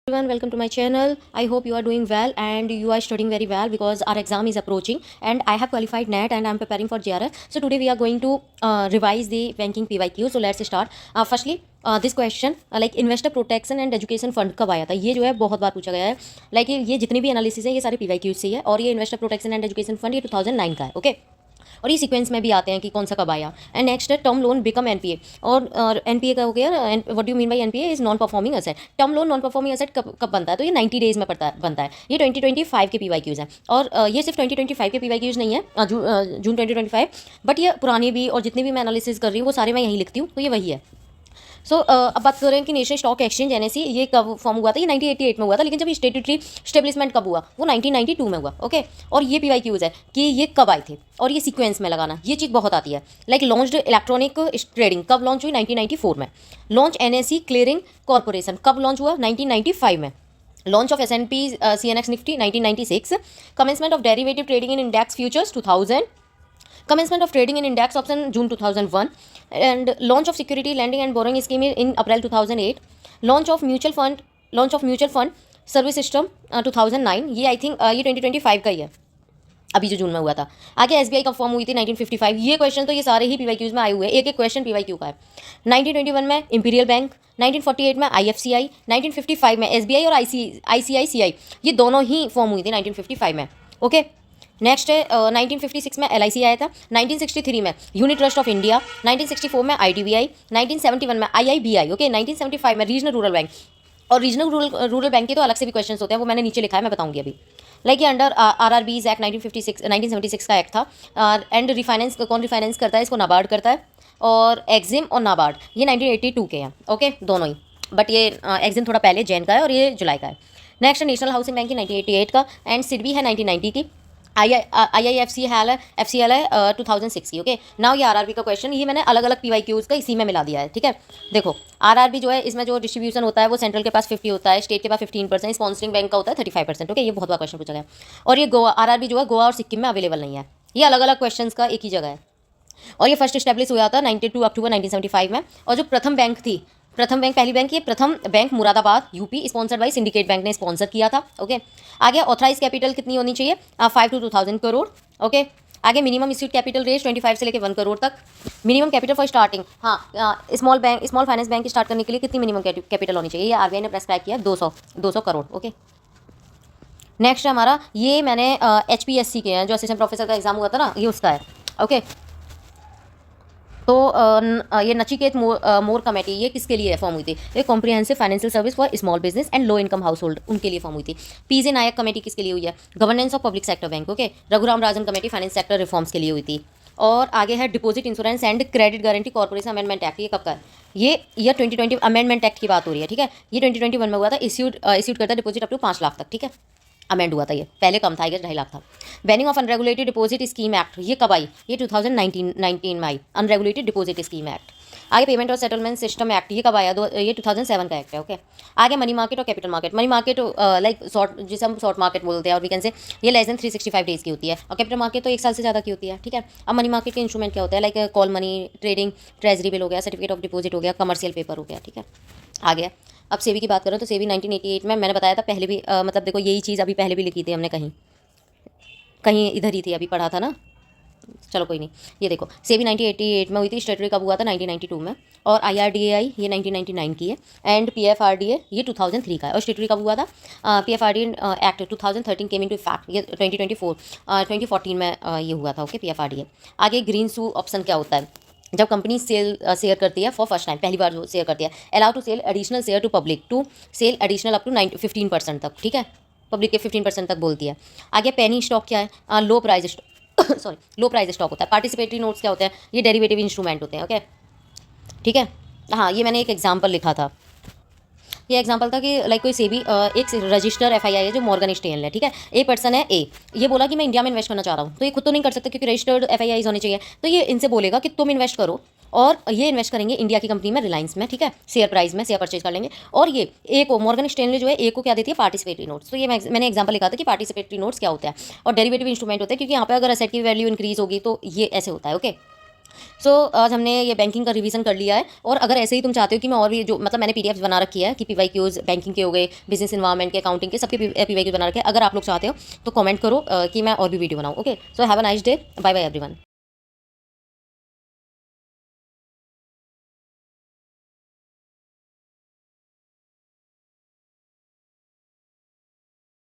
Everyone, welcome to my channel. I hope you are doing well and you are studying very well because our exam is approaching and I have qualified NET and I'm preparing for JRF. So today we are going to revise the banking PYQ. So let's start. Firstly, this question like investor protection and education fund कब आया था, ये जो है बहुत बार पूछा गया है. लाइक ये जितनी भी एनालिसिस है ये सारे PYQ से ही है और ये investor protection and education fund ये 2009 का है. ओके और ये सीक्वेंस में भी आते हैं कि कौन सा कब आया. एंड नेक्स्ट है टर्म लोन बिकम एनपीए. और एनपीए का हो गया. What do mean by NPA is non performing asset. Term loan non performing asset कब बनता है, तो ये 90 डेज में बनता है. ये 2025 के पीवाईक्यूज हैं और ये सिर्फ 2025 के पीवाईक्यूज नहीं है, जून 2025, बट ये पुरानी भी और जितनी भी मैं एनालिसिस कर रही हूँ वो सारे मैं यहीं लिखती हूँ, तो ये वही है. सो अब बात कर रहे हैं कि नेशनल स्टॉक एक्सचेंज एनएससी ये कब फॉर्म हुआ था. ये 1988 में हुआ था, लेकिन जब स्टेट्यूटरी स्टेब्लिशमेंट कब हुआ वो 1992 में हुआ. ओके और ये पीवाईक्यूज है कि ये कब आए थे और ये सीक्वेंस में लगाना, ये चीज़ बहुत आती है. लाइक लॉन्च्ड इलेक्ट्रॉनिक ट्रेडिंग कब लॉन्च हुई, 1994 में. लॉन्च एनएससी क्लियरिंग कॉर्पोरेशन कब लॉन्च हुआ, 1995 में. Launch of S&P CNX Nifty 1996. Commencement of derivative trading in index futures 2000. Commencement of trading in index option June 2001 and launch of security lending and borrowing scheme in April 2008. launch of mutual fund service system 2009. ये I think ये 2025 का ही है, अभी जो जून में हुआ था. आगे एसबीआई कब फॉर्म हुई थी, 1955. ये क्वेश्चन तो ये सारे ही पीवाईक्यूज में आए हुए हैं, एक एक क्वेश्चन पीवाईक्यू का है. 1921 में इंपीरियल बैंक, 1948 में आईएफसीआई, 1955 में एसबीआई और आईसीआईसीआई ये दोनों ही फॉर्म हुई थी 1955 में. ओके नेक्स्ट है 1956 में एलआईसी आया था. 1963 में यूनिट ट्रस्ट ऑफ इंडिया, 1964 में आईडीबीआई, 1971 में आईआईबीआई. ओके 1975 में रीजनल रूरल बैंक. और रीजनल रूरल बैंक के तो अलग से भी क्वेश्चन होते हैं, वो मैंने नीचे लिखा है, मैं बताऊंगी अभी. लाइक ये अंडर आरआरबीज एक्ट 1976 का एक्ट था. एंड रिफाइनेंस कौन रिफाइनेंस करता है, इसको नाबार्ड करता है. और एग्जिम और नाबार्ड ये 1982 के हैं. ओके दोनों ही, बट ये एग्जिम थोड़ा पहले जैन का है और ये जुलाई का है. नेक्स्ट नेशनल हाउसिंग बैंक 1988 का. एंड सिडबी है 1990 की. IIFC है FCL है 2006 की. ओके नाउ ये आरआरबी का क्वेश्चन, ये मैंने अलग अलग पीवाईक्यूज का इसी में मिला दिया है. ठीक है देखो आरआरबी जो है इसमें जो डिस्ट्रीब्यूशन होता है वो सेंट्रल के पास 50 होता है, स्टेट के पास 15%, स्पॉन्सरिंग बैंक का होता है 35%. ओके ये बहुत बड़ा क्वेश्चन पूछा गया. और ये गोवा आरआरबी जो है गोवा और सिक्किम में अवेलेबल नहीं है, ये अलग अलग क्वेश्चन का एक ही जगह है. और ये फर्स्ट स्टैब्लिश हुआ था 92 अक्टूबर 1975 में. और जो प्रथम बैंक थी, प्रथम बैंक पहली बैंक, ये प्रथम bank Moradabad UP, sponsored by syndicate bank ने स्पॉन्सर किया था. ओके आगे ऑथराइज कैपिटल कितनी होनी चाहिए, 5 to 2000 करोड़. ओके आगे मिनिमम इश्यूड कैपिटल रेज 25 से लेकर 1 करोड़ तक. मिनिमम कैपिटल फॉर स्टार्टिंग, हाँ स्मॉल फाइनेंस बैंक स्टार्ट करने के लिए कितनी मिनिमम कैपिटल होनी चाहिए, ये आरबीआई ने प्रेस्क्राइब किया 200 करोड़. ओके नेक्स्ट है हमारा, ये मैंने HPSC के हैं, जो असिस्टेंट प्रोफेसर का एग्जाम हुआ था ना, ये उसका है. ओके तो ये नचिकेत मोर कमेटी ये किसके लिए फॉर्म हुई थी, ये comprehensive financial service for small business and low income house hold, उनके लिए फॉर्म हुई थी. पीजे नायक कमेटी किसके लिए हुई है, governance of public sector bank. Okay Raghuram Rajan committee finance sector reforms के लिए हुई थी. और आगे है deposit insurance and credit guarantee corporation amendment act, ये कब का है, ये ईयर 2020 अमेंडमेंट एक्ट की बात हो रही है. ठीक है ये 2021 में हुआ था. इश्यूड करता है डिपॉजिट अप टू 5 लाख तक. ठीक है अमेंड हुआ था, ये पहले कम था, 2.5 लाख था. Banning of unregulated deposit scheme act ये कब आई, ये 2019 में आई, अनरेगुलेटेड डिपॉजिट स्कीम एक्ट. आगे पेमेंट और सेटलमेंट सिस्टम एक्ट ये कब आया, ये 2007 का एक्ट है. ओके आगे मनी मार्केट और capital market. Money market like short, जिसे हम शॉर्ट मार्केट बोलते हैं, और वीकेंड से ये लेस देन 365 डेज की होती है. और कैपिटल मार्केट तो 1 साल से ज़्यादा की होती है. ठीक है अब मनी मार्केट के इंस्ट्रूमेंट क्या होता है, like call money, trading, treasury bill हो गया, सर्टिफिकेट ऑफ डिपॉजिट हो गया, कमर्शियल पेपर हो गया. ठीक है आगे अब सेबी की बात करें तो सेबी 1988 में, मैंने बताया था पहले भी, मतलब देखो यही चीज़ अभी पहले भी लिखी थी हमने, कहीं कहीं इधर ही थी, अभी पढ़ा था ना, चलो कोई नहीं. ये देखो सेबी 1988 में हुई थी. स्टेटरी कब हुआ था, 1992 में. और IRDAI ये 1999 की है. एंड PFRDA ये 2003 का है. और स्टेटरी कब हुआ था, PFRDA act 2013 came into effect, ये 2014 में ये हुआ था. Okay PFRDA. आगे ग्रीन शू ऑप्शन क्या होता है, जब कंपनी शेयर करती है फॉर फर्स्ट टाइम, पहली बार जो शेयर करती है, allow to sell additional share to public, to sell additional up to 15% तक. ठीक है पब्लिक के 15% तक बोलती है. आगे पेनी स्टॉक क्या है, लो प्राइस लो प्राइस स्टॉक होता है. पार्टिसिपेटरी नोट्स क्या होते हैं, ये डेरिवेटिव इंस्ट्रूमेंट होते हैं. ओके ठीक है हाँ ये मैंने एक एग्जांपल लिखा था. ये एग्जांपल था कि लाइक कोई सेबी एक रजिस्टर एफआईआई है जो मॉर्गन स्टैनले है. ठीक है एक पर्सन है ए, ये बोला कि मैं इंडिया में इन्वेस्ट करना चाह रहा हूँ, तो ये खुद तो नहीं कर सकता क्योंकि रजिस्टर्ड एफआईआईज होने चाहिए. तो ये इनसे बोलेगा कि तुम इन्वेस्ट करो, और ये इन्वेस्ट करेंगे इंडिया की कंपनी में, रिलायंस में. ठीक है शेयर प्राइस में शेयर परचेज कर लेंगे. और ये ए को मॉर्गन स्टैनले जो है ए को क्या देती है, पार्टिसिपेटरी नोट्स. तो ये मैंने एग्जांपल लिखा था कि पार्टिसिपेटरी नोट्स क्या होता है. और डेरिवेटिव इंस्ट्रूमेंट होते हैं, क्योंकि यहाँ पे अगर एसेट की वैल्यू इंक्रीज होगी तो ये ऐसे होता है. ओके सो आज हमने ये बैंकिंग का रिवीजन कर लिया है। और अगर ऐसे ही तुम चाहते हो कि मैं और भी जो मतलब मैंने पीडीएफ बना रखी है कि पीवाईक्यूज बैंकिंग के हो गए, बिजनेस इन्वायरमेंट के, अकाउंटिंग के, सबके पीवाईक्यूज बना रखे हैं, अगर आप लोग चाहते हो तो कमेंट करो कि मैं और भी वीडियो बनाऊँ। Okay, so have a nice day, bye bye everyone.